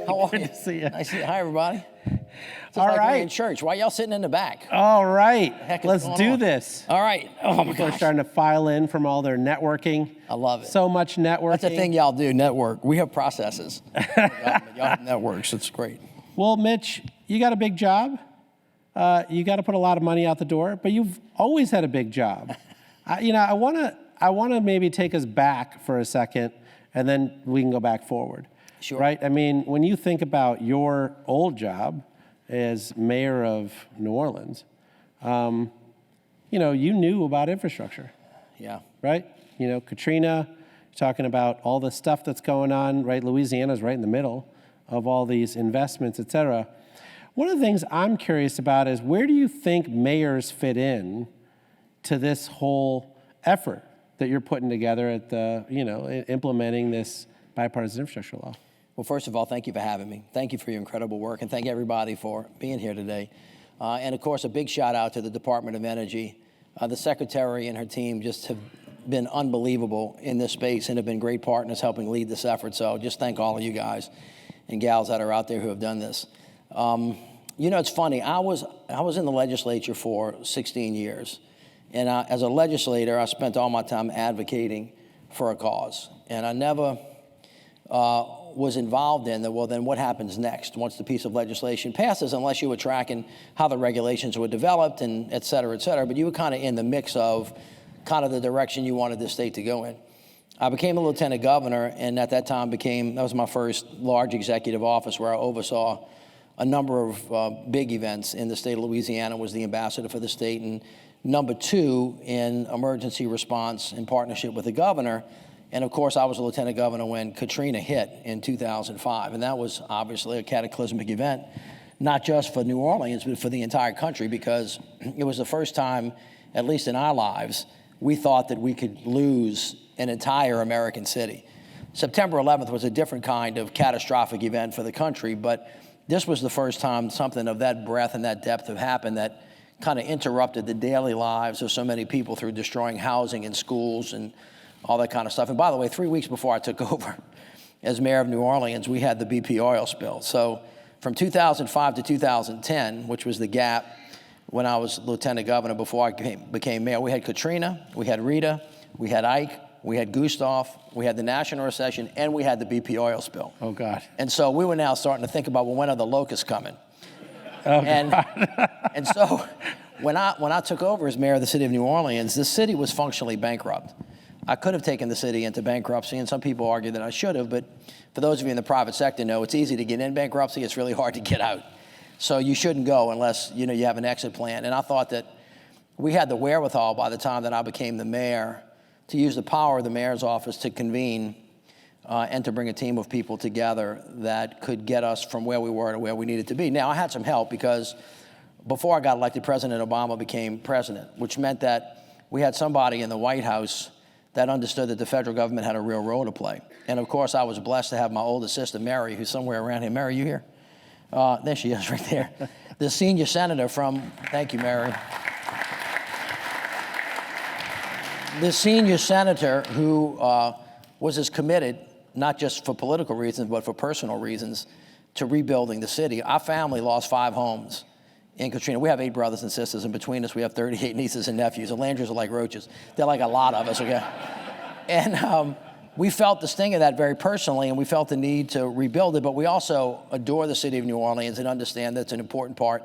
How are Good you? to see you. Nice to see you. Hi, everybody. It's All like we're right. in church. Why y'all sitting in the back? All right. Heck is Let's going do on? this. All right. Oh, my People are gosh. starting to file in from all their networking. I love it. So much networking. That's the thing y'all do, network. We have processes. Y'all have networks. It's great. Well, Mitch, you got a big job. You got to put a lot of money out the door, but you've always had a big job. I want to maybe take us back for a second, and then we can go back forward. Sure. Right? I mean, when you think about your old job as mayor of New Orleans, you knew about infrastructure. Yeah. Right? Katrina, talking about all the stuff that's going on, right? Louisiana's right in the middle of all these investments, et cetera. One of the things I'm curious about is, where do you think mayors fit in to this whole effort that you're putting together at the, implementing this bipartisan infrastructure law? Well, first of all, thank you for having me. Thank you for your incredible work, and thank everybody for being here today. And of course, a big shout out to the Department of Energy. The Secretary and her team just have been unbelievable in this space and have been great partners helping lead this effort. So just thank all of you guys and gals that are out there who have done this. It's funny. I was in the legislature for 16 years. And as a legislator, I spent all my time advocating for a cause. And I never was involved in then what happens next once the piece of legislation passes, unless you were tracking how the regulations were developed and et cetera, et cetera. But you were kind of in the mix of kind of the direction you wanted the state to go in. I became a lieutenant governor, and at that time that was my first large executive office where I oversaw a number of big events in the state of Louisiana, was the ambassador for the state, and number 2 in emergency response in partnership with the governor. And of course, I was a lieutenant governor when Katrina hit in 2005. And that was obviously a cataclysmic event, not just for New Orleans, but for the entire country, because it was the first time, at least in our lives, we thought that we could lose an entire American city. September 11th was a different kind of catastrophic event for the country, but this was the first time something of that breadth and that depth have happened that kind of interrupted the daily lives of so many people through destroying housing and schools and all that kind of stuff. And by the way, 3 weeks before I took over as mayor of New Orleans, we had the BP oil spill. So from 2005 to 2010, which was the gap when I was lieutenant governor before I became mayor, we had Katrina, we had Rita, we had Ike, we had Gustav, we had the national recession, and we had the BP oil spill. Oh, God. And so we were now starting to think about, when are the locusts coming? Oh, and so when I took over as mayor of the city of New Orleans, the city was functionally bankrupt. I could have taken the city into bankruptcy, and some people argue that I should have, but for those of you in the private sector know it's easy to get in bankruptcy, it's really hard to get out. So you shouldn't go unless you have an exit plan. And I thought that we had the wherewithal by the time that I became the mayor to use the power of the mayor's office to convene and to bring a team of people together that could get us from where we were to where we needed to be. Now, I had some help because before I got elected, President Obama became president, which meant that we had somebody in the White House that understood that the federal government had a real role to play. And of course, I was blessed to have my oldest sister, Mary, who's somewhere around here. Mary, you here? There she is right there. The senior senator thank you, Mary. The senior senator who was as committed, not just for political reasons, but for personal reasons, to rebuilding the city. Our family lost 5 homes in Katrina. We have 8 brothers and sisters, and between us, we have 38 nieces and nephews. The Landrieux are like roaches. They're like a lot of us, okay? And we felt the sting of that very personally, and we felt the need to rebuild it, but we also adore the city of New Orleans and understand that it's an important part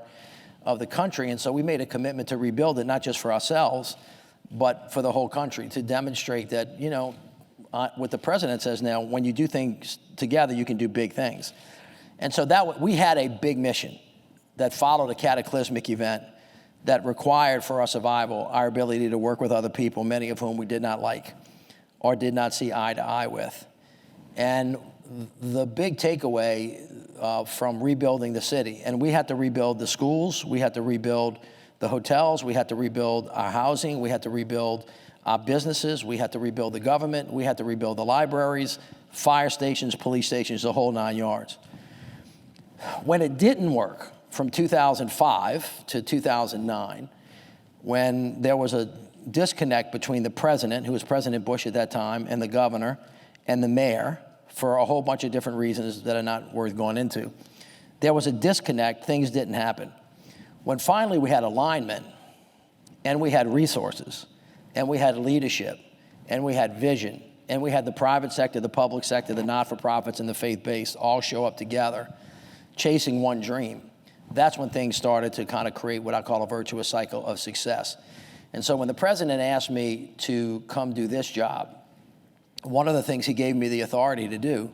of the country, and so we made a commitment to rebuild it, not just for ourselves, but for the whole country, to demonstrate that, what the president says now, when you do things together, you can do big things. And so we had a big mission that followed a cataclysmic event that required for our survival our ability to work with other people, many of whom we did not like or did not see eye to eye with. And the big takeaway from rebuilding the city, and we had to rebuild the schools, we had to rebuild the hotels, we had to rebuild our housing, we had to rebuild our businesses, we had to rebuild the government, we had to rebuild the libraries, fire stations, police stations, the whole 9 yards. When it didn't work, from 2005 to 2009, when there was a disconnect between the president, who was President Bush at that time, and the governor and the mayor for a whole bunch of different reasons that are not worth going into. There was a disconnect, things didn't happen. When finally we had alignment, and we had resources, and we had leadership, and we had vision, and we had the private sector, the public sector, the not-for-profits, and the faith-based all show up together, chasing one dream, that's when things started to kind of create what I call a virtuous cycle of success. And so when the president asked me to come do this job, one of the things he gave me the authority to do,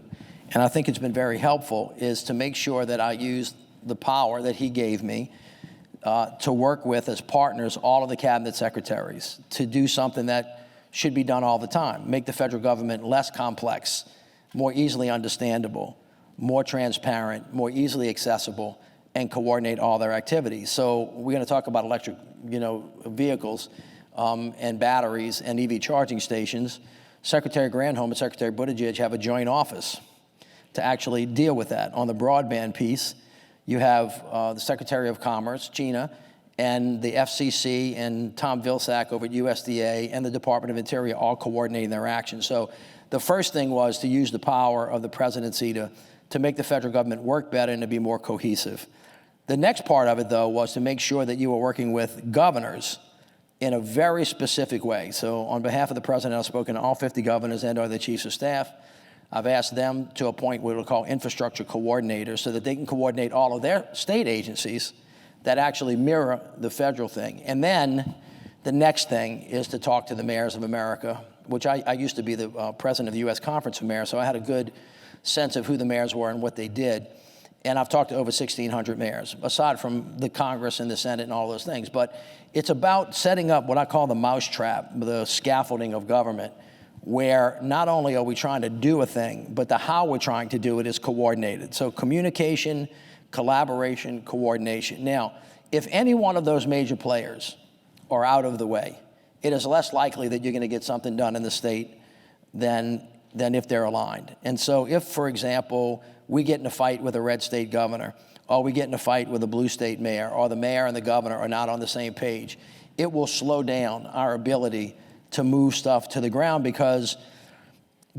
and I think it's been very helpful, is to make sure that I use the power that he gave me to work with as partners all of the cabinet secretaries to do something that should be done all the time, make the federal government less complex, more easily understandable, more transparent, more easily accessible, and coordinate all their activities. So we're going to talk about electric, vehicles and batteries and EV charging stations. Secretary Granholm and Secretary Buttigieg have a joint office to actually deal with that. On the broadband piece, you have the Secretary of Commerce, Gina, and the FCC and Tom Vilsack over at USDA and the Department of Interior all coordinating their actions. So the first thing was to use the power of the presidency to make the federal government work better and to be more cohesive. The next part of it, though, was to make sure that you were working with governors in a very specific way. So on behalf of the president, I've spoken to all 50 governors and or the chiefs of staff. I've asked them to appoint what we'll call infrastructure coordinators so that they can coordinate all of their state agencies that actually mirror the federal thing. And then the next thing is to talk to the mayors of America, which I used to be the president of the U.S. Conference of Mayors, so I had a good sense of who the mayors were and what they did. And I've talked to over 1,600 mayors, aside from the Congress and the Senate and all those things. But it's about setting up what I call the mousetrap, the scaffolding of government, where not only are we trying to do a thing, but the how we're trying to do it is coordinated. So communication, collaboration, coordination. Now, if any one of those major players are out of the way, it is less likely that you're going to get something done in the state than if they're aligned. And so if, for example, we get in a fight with a red state governor, or we get in a fight with a blue state mayor, or the mayor and the governor are not on the same page, it will slow down our ability to move stuff to the ground, because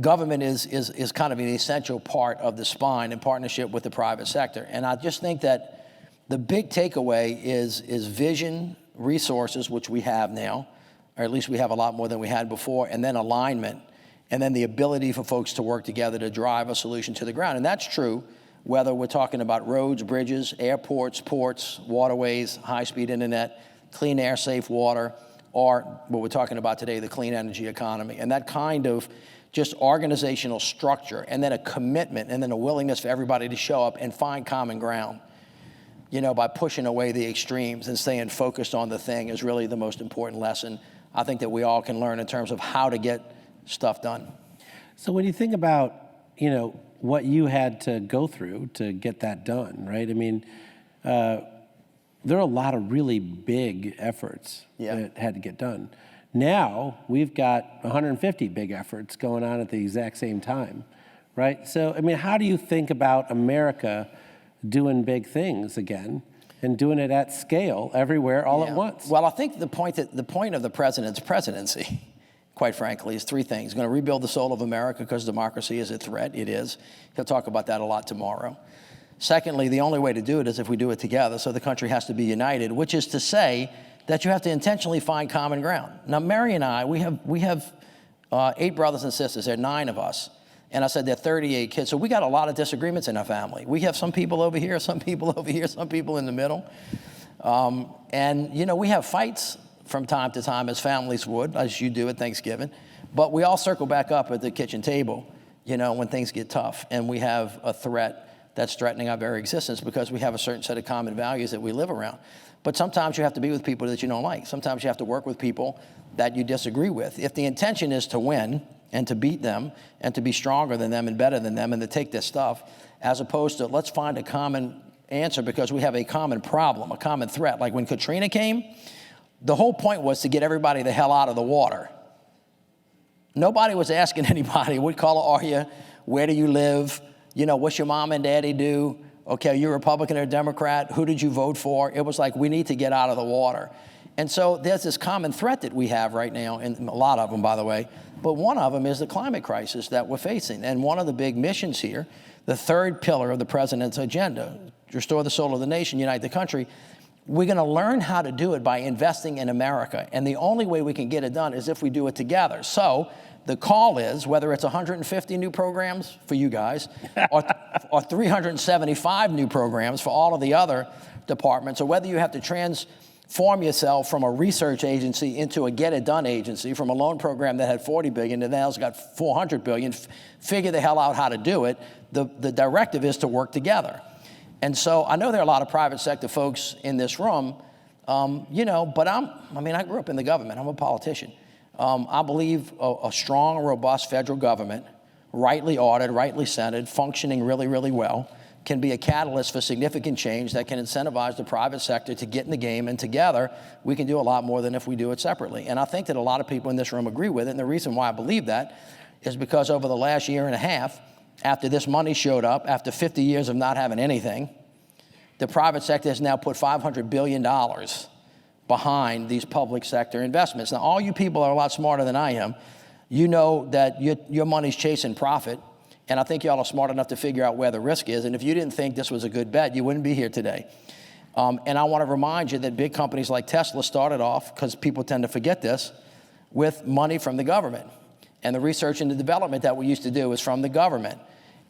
government is kind of an essential part of the spine in partnership with the private sector. And I just think that the big takeaway is vision, resources, which we have now, or at least we have a lot more than we had before, and then alignment, and then the ability for folks to work together to drive a solution to the ground. And that's true whether we're talking about roads, bridges, airports, ports, waterways, high-speed internet, clean air, safe water, or what we're talking about today, the clean energy economy. And that kind of just organizational structure, and then a commitment, and then a willingness for everybody to show up and find common ground, by pushing away the extremes and staying focused on the thing, is really the most important lesson I think that we all can learn in terms of how to get stuff done. So when you think about, what you had to go through to get that done, right? I mean, there are a lot of really big efforts that had to get done. Now we've got 150 big efforts going on at the exact same time, right? So, I mean, how do you think about America doing big things again and doing it at scale everywhere all at once? Well, I think the point of the president's presidency, quite frankly, is three things. Going to rebuild the soul of America because democracy is a threat. It is. He'll talk about that a lot tomorrow. Secondly, the only way to do it is if we do it together, so the country has to be united, which is to say that you have to intentionally find common ground. Now, Mary and I, we have 8 brothers and sisters. There are 9 of us. And I said there are 38 kids, so we got a lot of disagreements in our family. We have some people over here, some people over here, some people in the middle. And, we have fights from time to time, as families would, as you do at Thanksgiving. But we all circle back up at the kitchen table, when things get tough. And we have a threat that's threatening our very existence because we have a certain set of common values that we live around. But sometimes you have to be with people that you don't like. Sometimes you have to work with people that you disagree with. If the intention is to win and to beat them and to be stronger than them and better than them and to take their stuff, as opposed to let's find a common answer because we have a common problem, a common threat. Like when Katrina came, the whole point was to get everybody the hell out of the water. Nobody was asking anybody, what color are you? Where do you live? What's your mom and daddy do? Okay, you're a Republican or a Democrat? Who did you vote for? It was like, we need to get out of the water. And so there's this common threat that we have right now, and a lot of them, by the way, but one of them is the climate crisis that we're facing. And one of the big missions here, the third pillar of the president's agenda, restore the soul of the nation, unite the country, we're going to learn how to do it by investing in America. And the only way we can get it done is if we do it together. So the call is, whether it's 150 new programs for you guys or 375 new programs for all of the other departments, or whether you have to transform yourself from a research agency into a get-it-done agency, from a loan program that had $40 billion and now it's got $400 billion, figure the hell out how to do it. The directive is to work together. And so I know there are a lot of private sector folks in this room, but I grew up in the government. I'm a politician. I believe a strong, robust federal government, rightly ordered, rightly centered, functioning really, really well, can be a catalyst for significant change that can incentivize the private sector to get in the game, and together we can do a lot more than if we do it separately. And I think that a lot of people in this room agree with it, and the reason why I believe that is because over the last year and a half, after this money showed up, after 50 years of not having anything, the private sector has now put $500 billion behind these public sector investments. Now, all you people are a lot smarter than I am. You know that your money's chasing profit, and I think y'all are smart enough to figure out where the risk is. And if you didn't think this was a good bet, you wouldn't be here today. And I want to remind you that big companies like Tesla started off, because people tend to forget this, with money from the government. And the research and the development that we used to do is from the government.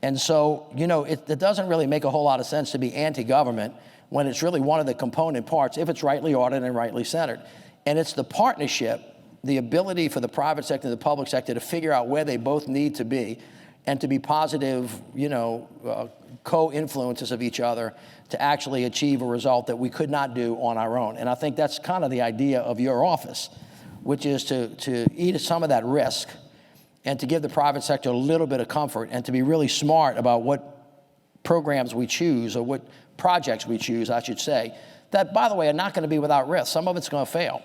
And so, it doesn't really make a whole lot of sense to be anti-government when it's really one of the component parts, if it's rightly ordered and rightly centered. And it's the partnership, the ability for the private sector and the public sector to figure out where they both need to be and to be positive, co-influences of each other to actually achieve a result that we could not do on our own. And I think that's kind of the idea of your office, which is to eat some of that risk and to give the private sector a little bit of comfort and to be really smart about what programs we choose, or what projects we choose, I should say, that, by the way, are not going to be without risk. Some of it's going to fail.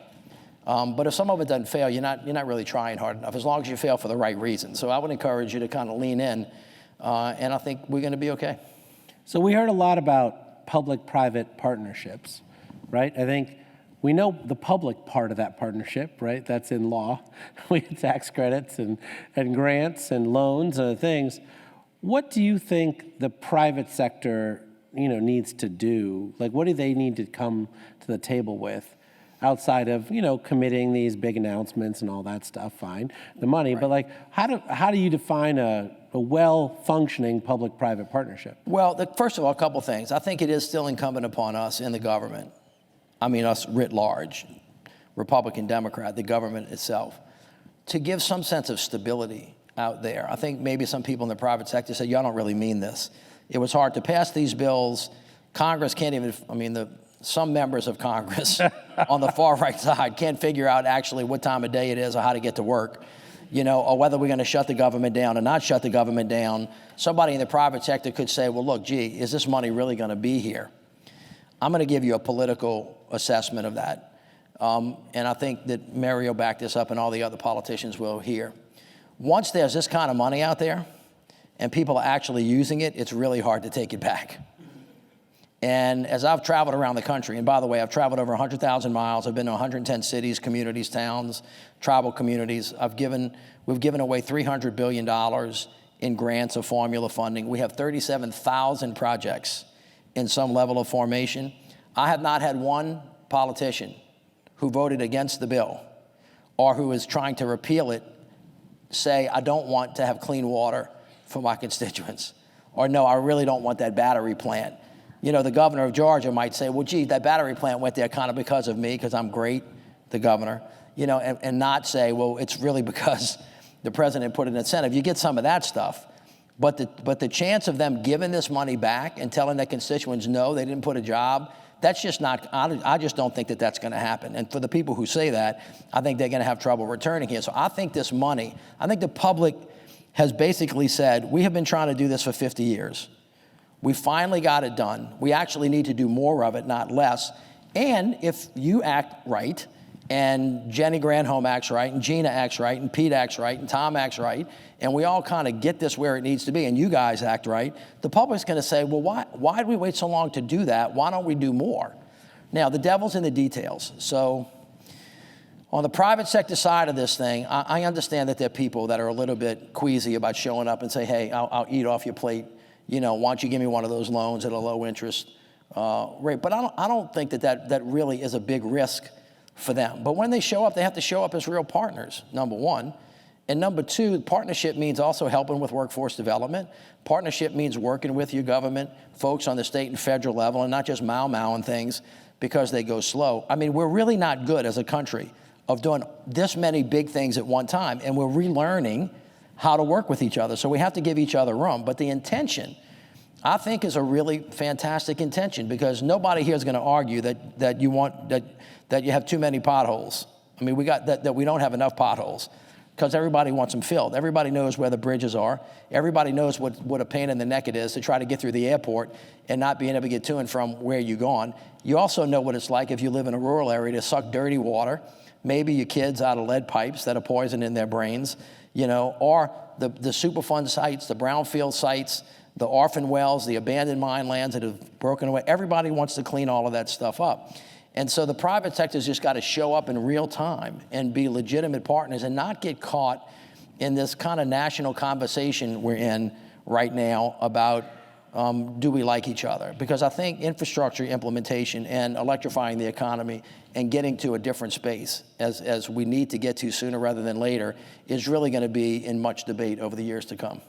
But if some of it doesn't fail, you're not really trying hard enough, as long as you fail for the right reason. So I would encourage you to kind of lean in, and I think we're going to be okay. So we heard a lot about public-private partnerships, right? I think we know the public part of that partnership, right? That's in law. We have tax credits and grants and loans and other things. What do you think the private sector, needs to do? Like, what do they need to come to the table with outside of, committing these big announcements and all that stuff? Fine, the money, right. But like, how do you define a well-functioning public-private partnership? Well, first of all, a couple things. I think it is still incumbent upon us in the government, us writ large, Republican, Democrat, the government itself, to give some sense of stability out there. I think maybe some people in the private sector say, y'all don't really mean this. It was hard to pass these bills. Congress can't even, some members of Congress on the far right side can't figure out actually what time of day it is or how to get to work, or whether we're going to shut the government down or not shut the government down. Somebody in the private sector could say, well, look, is this money really going to be here? I'm going to give you a political assessment of that. And I think that Mary will back this up, and all the other politicians will here. Once there's this kind of money out there and people are actually using it, it's really hard to take it back. And as I've traveled around the country, and by the way, I've traveled over 100,000 miles. I've been to 110 cities, communities, towns, tribal communities. We've given away $300 billion in grants or formula funding. We have 37,000 projects in some level of formation. I have not had one politician who voted against the bill or who is trying to repeal it say, I don't want to have clean water for my constituents, or no, I really don't want that battery plant. The governor of Georgia might say, well, gee, that battery plant went there kind of because of me, because I'm great, the governor, and not say, well, it's really because the president put an incentive. You get some of that stuff. But the chance of them giving this money back and telling their constituents, no, they didn't put a job, that's just not, I just don't think that that's going to happen. And for the people who say that, I think they're going to have trouble returning here. So I think this money, I think the public has basically said, we have been trying to do this for 50 years. We finally got it done. We actually need to do more of it, not less. And if you act right, and Jenny Granholm acts right, and Gina acts right, and Pete acts right, and Tom acts right, and we all kind of get this where it needs to be, and you guys act right, the public's going to say, well, why did we wait so long to do that? Why don't we do more? Now, the devil's in the details. So On the private sector side of this thing, I understand that there are people that are a little bit queasy about showing up and say, hey, I'll eat off your plate. Why don't you give me one of those loans at a low interest rate? But I don't think that really is a big risk for them. But when they show up, they have to show up as real partners, number one. And number two, partnership means also helping with workforce development. Partnership means working with your government, folks on the state and federal level, and not just mowing things because they go slow. I mean, we're really not good as a country of doing this many big things at one time, and we're relearning how to work with each other. So we have to give each other room. But the intention, I think, is a really fantastic intention, because nobody here is going to argue that you have too many potholes. I mean, that we don't have enough potholes, because everybody wants them filled. Everybody knows where the bridges are. Everybody knows what a pain in the neck it is to try to get through the airport and not being able to get to and from where you're going. You also know what it's like if you live in a rural area to suck dirty water, maybe your kids out of lead pipes that are poison in their brains, or the Superfund sites, the brownfield sites, the orphan wells, the abandoned mine lands that have broken away. Everybody wants to clean all of that stuff up. And so the private sector's just got to show up in real time and be legitimate partners and not get caught in this kind of national conversation we're in right now about do we like each other? Because I think infrastructure implementation and electrifying the economy and getting to a different space, as we need to get to sooner rather than later, is really going to be in much debate over the years to come.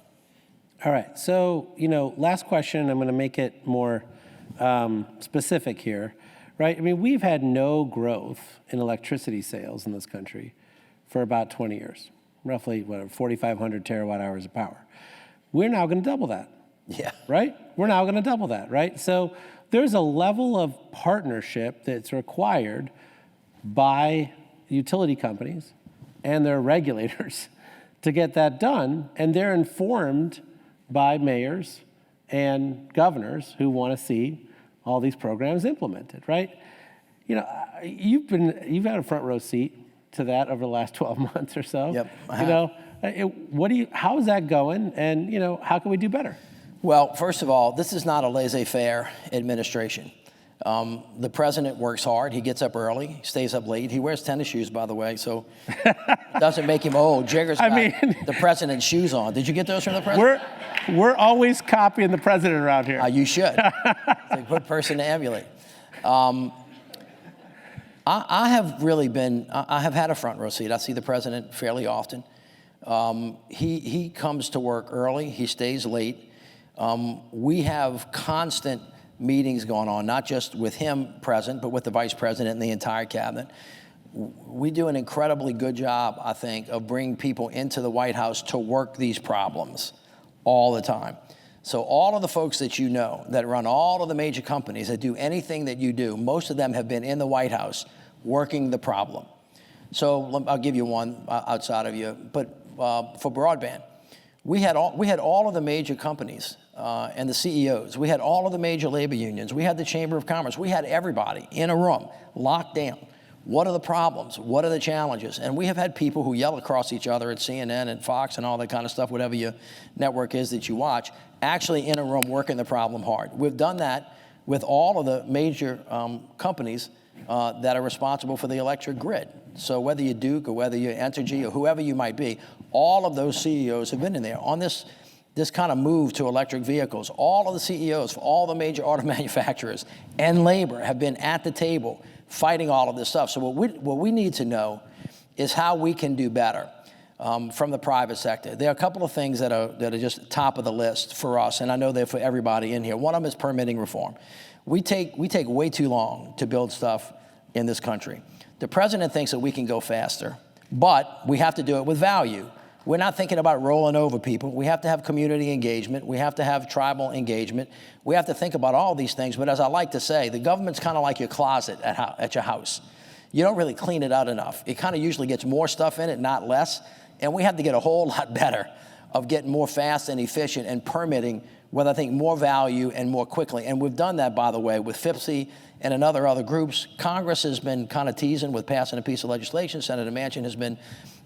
All right, so, last question, I'm going to make it more specific here, right? I mean, we've had no growth in electricity sales in this country for about 20 years, roughly 4,500 terawatt hours of power. We're now going to double that. Yeah. Right? We're now going to double that, right? So there's a level of partnership that's required by utility companies and their regulators to get that done, and they're informed by mayors and governors who want to see all these programs implemented, right? You've had a front row seat to that over the last 12 months or so. Yep, I have. How is that going, and how can we do better? Well, first of all, this is not a laissez-faire administration. The president works hard. He gets up early, stays up late. He wears tennis shoes, by the way, so it doesn't make him old. Jigar's got the president's shoes on. Did you get those from the president? We're always copying the president around here. You should. It's a good person to emulate. I have had a front row seat. I see the president fairly often. He comes to work early. He stays late. We have constant meetings going on, not just with him present, but with the vice president and the entire cabinet. We do an incredibly good job, I think, of bringing people into the White House to work these problems all the time. So all of the folks that that run all of the major companies that do anything that you do, most of them have been in the White House working the problem. So I'll give you one outside of you, but for broadband, we had all of the major companies and the CEOs. We had all of the major labor unions. We had the Chamber of Commerce. We had everybody in a room, locked down. What are the problems? What are the challenges? And we have had people who yell across each other at CNN and Fox and all that kind of stuff, whatever your network is that you watch, actually in a room working the problem hard. We've done that with all of the major companies that are responsible for the electric grid. So whether you're Duke or whether you're Entergy or whoever you might be, all of those CEOs have been in there on this kind of move to electric vehicles. All of the CEOs for all the major auto manufacturers and labor have been at the table fighting all of this stuff. So what we need to know is how we can do better from the private sector. There are a couple of things that are just top of the list for us, and I know they're for everybody in here. One of them is permitting reform. We take way too long to build stuff in this country. The president thinks that we can go faster, but we have to do it with value. We're not thinking about rolling over people. We have to have community engagement. We have to have tribal engagement. We have to think about all these things. But as I like to say, the government's kind of like your closet at your house. You don't really clean it out enough. It kind of usually gets more stuff in it, not less. And we have to get a whole lot better of getting more fast and efficient and permitting with, I think, more value and more quickly. And we've done that, by the way, with FIPSI and in other groups. Congress has been kind of teasing with passing a piece of legislation. Senator Manchin has been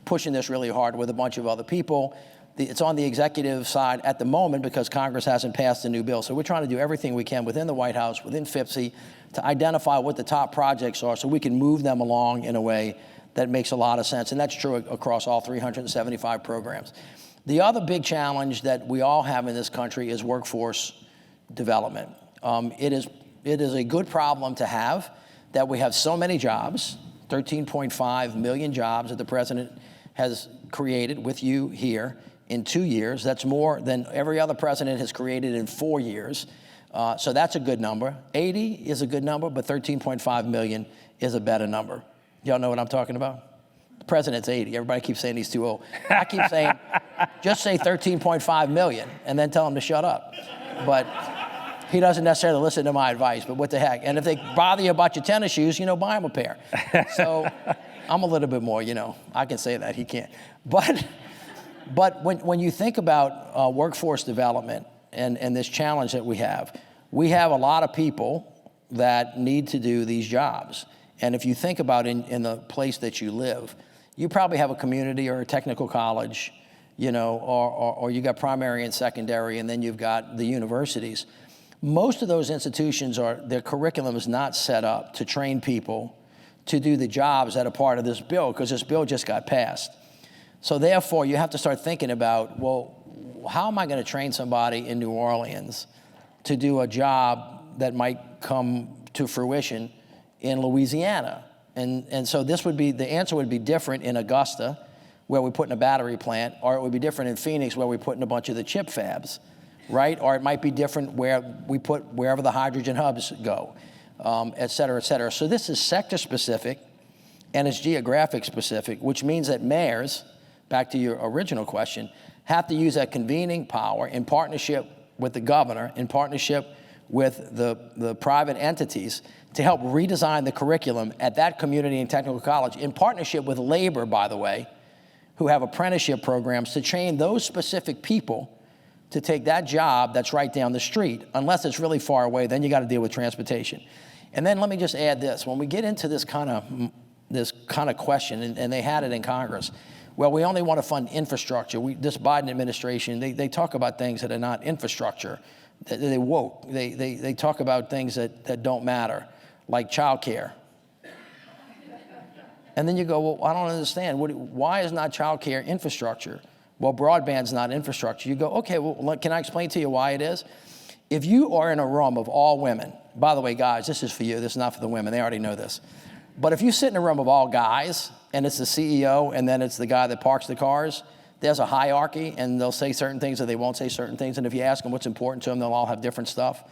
pushing this really hard with a bunch of other people. It's on the executive side at the moment because Congress hasn't passed a new bill. So we're trying to do everything we can within the White House, within FIPSI, to identify what the top projects are so we can move them along in a way that makes a lot of sense, and that's true across all 375 programs. The other big challenge that we all have in this country is workforce development. It is a good problem to have that we have so many jobs, 13.5 million jobs that the president has created with you here in 2 years. That's more than every other president has created in 4 years. So that's a good number. 80 is a good number, but 13.5 million is a better number. Y'all know what I'm talking about? The president's 80. Everybody keeps saying he's too old. I keep saying, just say 13.5 million and then tell him to shut up. But he doesn't necessarily listen to my advice, but what the heck. And if they bother you about your tennis shoes, buy him a pair. So I'm a little bit more, I can say that, he can't. But when you think about workforce development and this challenge that we have a lot of people that need to do these jobs. And if you think about in the place that you live, you probably have a community or a technical college, or you got primary and secondary, and then you've got the universities. Most of those institutions their curriculum is not set up to train people to do the jobs that are part of this bill, because this bill just got passed. So therefore, you have to start thinking about, well, how am I going to train somebody in New Orleans to do a job that might come to fruition in Louisiana? And so the answer would be different in Augusta, where we put in a battery plant, or it would be different in Phoenix, where we put in a bunch of the chip fabs, right? Or it might be different where we put wherever the hydrogen hubs go, et cetera, et cetera. So this is sector specific and it's geographic specific, which means that mayors, back to your original question, have to use that convening power in partnership with the governor, in partnership with the private entities, to help redesign the curriculum at that community and technical college, in partnership with labor, by the way, who have apprenticeship programs to train those specific people to take that job that's right down the street. Unless it's really far away, then you got to deal with transportation. And then let me just add this. When we get into this kind of question, and they had it in Congress, well, we only want to fund infrastructure. This Biden administration, they talk about things that are not infrastructure. They woke. They talk about things that don't matter, like childcare. And then you go, well, I don't understand. Why is not childcare infrastructure? Well, broadband's not infrastructure. You go, okay, well, can I explain to you why it is? If you are in a room of all women, by the way, guys, this is for you. This is not for the women. They already know this. But if you sit in a room of all guys, and it's the CEO, and then it's the guy that parks the cars, there's a hierarchy, and they'll say certain things or they won't say certain things. And if you ask them what's important to them, they'll all have different stuff.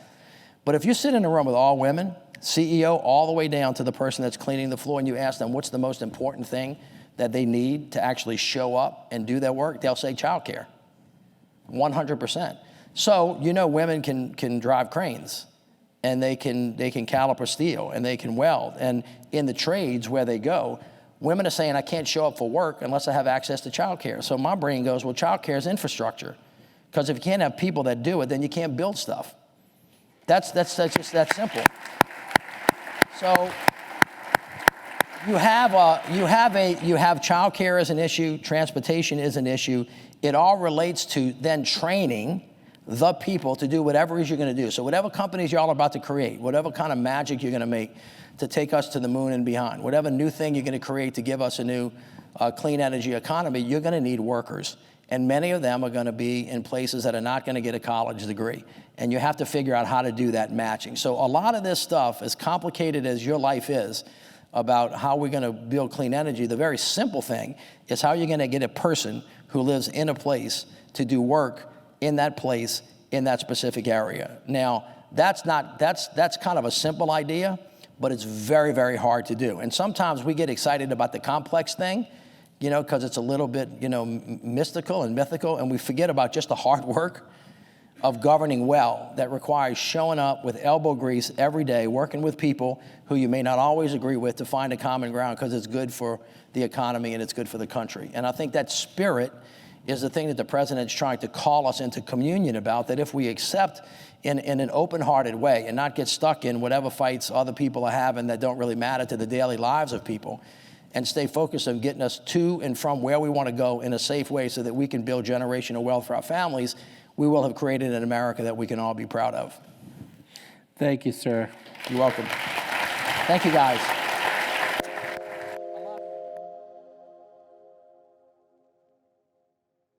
But if you sit in a room with all women, CEO all the way down to the person that's cleaning the floor, and you ask them what's the most important thing that they need to actually show up and do their work, they'll say childcare, 100%. So, women can drive cranes, and they can caliper steel, and they can weld. And in the trades where they go, women are saying, I can't show up for work unless I have access to childcare. So my brain goes, well, childcare is infrastructure. Because if you can't have people that do it, then you can't build stuff. That's just that simple. So you have childcare as an issue, transportation is an issue. It all relates to then training the people to do whatever it is you're going to do. So whatever companies y'all are about to create, whatever kind of magic you're going to make to take us to the moon and beyond, whatever new thing you're going to create to give us a new clean energy economy, you're going to need workers. And many of them are going to be in places that are not going to get a college degree. And you have to figure out how to do that matching. So a lot of this stuff, as complicated as your life is, about how we're going to build clean energy, the very simple thing is how you're going to get a person who lives in a place to do work in that place, in that specific area. Now, that's kind of a simple idea, but it's very, very hard to do. And sometimes we get excited about the complex thing, because it's a little bit, mystical and mythical, and we forget about just the hard work of governing well that requires showing up with elbow grease every day, working with people who you may not always agree with to find a common ground, because it's good for the economy and it's good for the country. And I think that spirit is the thing that the president's trying to call us into communion about, that if we accept in an open-hearted way and not get stuck in whatever fights other people are having that don't really matter to the daily lives of people, and stay focused on getting us to and from where we want to go in a safe way so that we can build generational wealth for our families, we will have created an America that we can all be proud of. Thank you, sir. You're welcome. Thank you, guys.